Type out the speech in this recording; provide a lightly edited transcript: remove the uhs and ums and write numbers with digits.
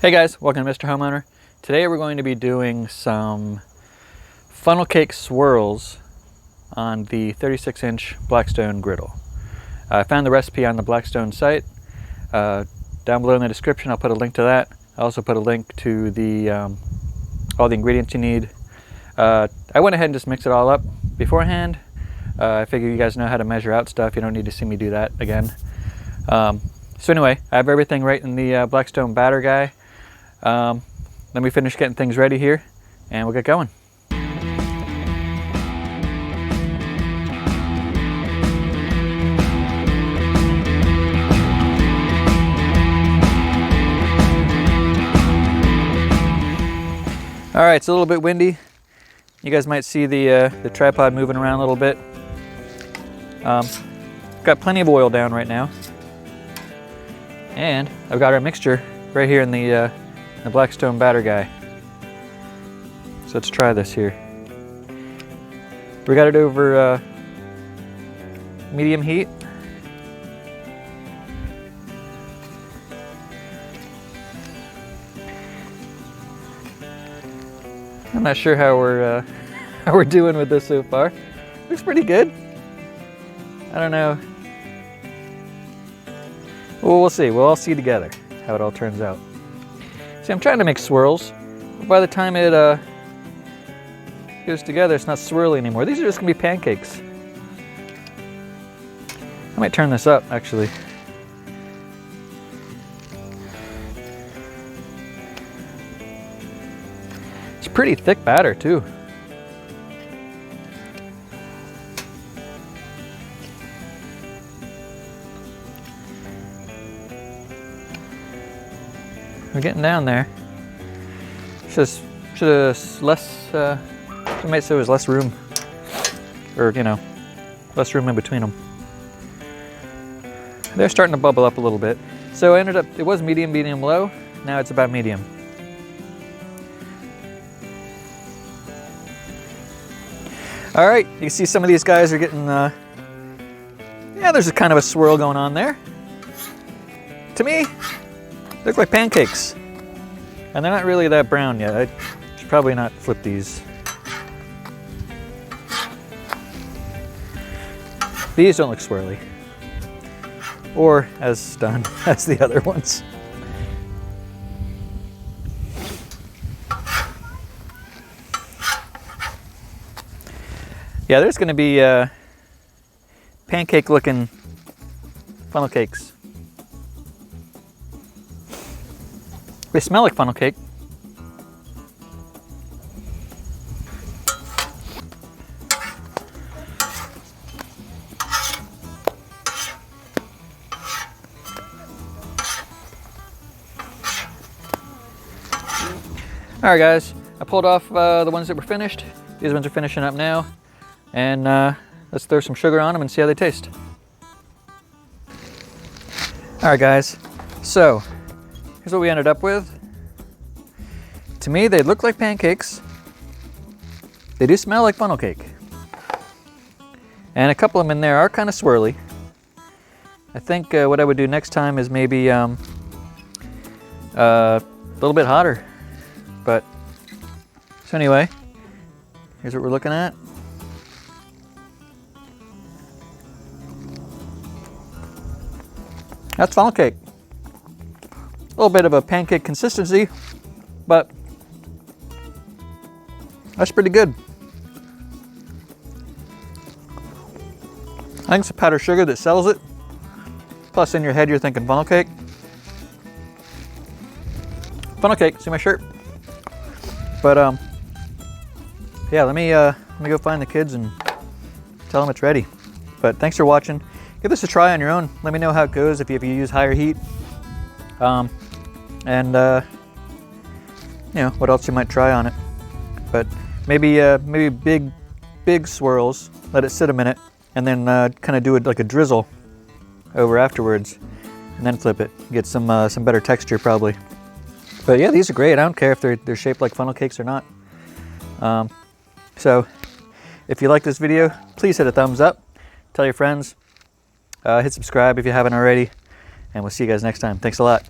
Hey guys, welcome to Mr. Homeowner. Today we're going to be doing some funnel cake swirls on the 36-inch Blackstone Griddle. I found the recipe on the Blackstone site. Down below in the description I'll put a link to that. I also put a link to the all the ingredients you need. I went ahead and just mixed it all up beforehand. I figure you guys know how to measure out stuff. You don't need to see me do that again. So anyway, I have everything right in the Blackstone batter guy. Let me finish getting things ready here and we'll get going. All right, it's a little bit windy. You guys might see the tripod moving around a little bit. Got plenty of oil down right now. And I've got our mixture right here in the Blackstone batter guy. So let's try this here. We got it over medium heat. I'm not sure how we're doing with this so far. Looks pretty good. I don't know. Well, we'll see. We'll all see together how it all turns out. See, I'm trying to make swirls, but by the time it goes together, it's not swirly anymore. These are just gonna be pancakes. I might turn this up, actually. It's pretty thick batter, too. We're getting down there. Should have less. I might say there was less room, or less room in between them. They're starting to bubble up a little bit. So I ended up. It was medium, medium low. Now it's about medium. All right, you can see some of these guys are getting. Yeah, there's a kind of a swirl going on there. To me, they look like pancakes, and they're not really that brown yet. I should probably not flip these. These don't look swirly, or as done as the other ones. Yeah, there's going to be pancake-looking funnel cakes. They smell like funnel cake. All right, guys, I pulled off the ones that were finished. These ones are finishing up now. And let's throw some sugar on them and see how they taste. All right, guys, so here's what we ended up with. To me, they look like pancakes. They do smell like funnel cake. And a couple of them in there are kind of swirly. I think what I would do next time is maybe a little bit hotter. But, so anyway, here's what we're looking at. That's funnel cake. A little bit of a pancake consistency, but that's pretty good. I think it's the powdered sugar that sells it. Plus in your head you're thinking funnel cake. Funnel cake, see my shirt? But yeah, let me go find the kids and tell them it's ready. But thanks for watching. Give this a try on your own. Let me know how it goes if you use higher heat. And what else you might try on it. But maybe big swirls. Let it sit a minute, and then kind of do it like a drizzle over afterwards, and then flip it. Get some better texture probably. But yeah, these are great. I don't care if they're shaped like funnel cakes or not. So if you like this video, please hit a thumbs up. Tell your friends. Hit subscribe if you haven't already. And we'll see you guys next time. Thanks a lot.